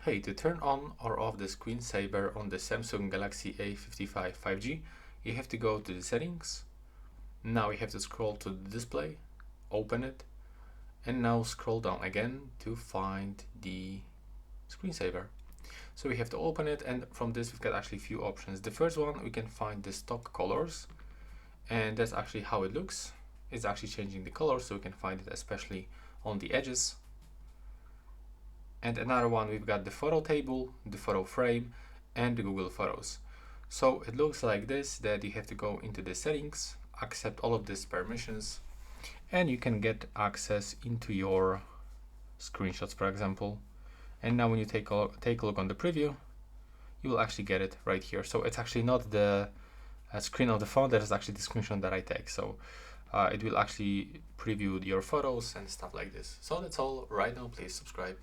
Hey, to turn on or off the screensaver on the Samsung Galaxy A55 5G, you have to go to the settings. Now you have to scroll to the display, open it, and now scroll down again to find the screensaver. So we have to open it, and from this we've got actually a few options. The first one, we can find the stock colors, and that's actually how it looks. It's actually changing the color, so we can find it especially on the edges. And another one, we've got the photo table, the photo frame, and the Google Photos. So it looks like this, that you have to go into the settings, accept all of these permissions, and you can get access into your screenshots, for example. And now when you take a look on the preview, you will actually get it right here. So it's actually not the screen of the phone, that is actually the screenshot that I take. So it will actually preview your photos and stuff like this. So that's all right now. Please subscribe.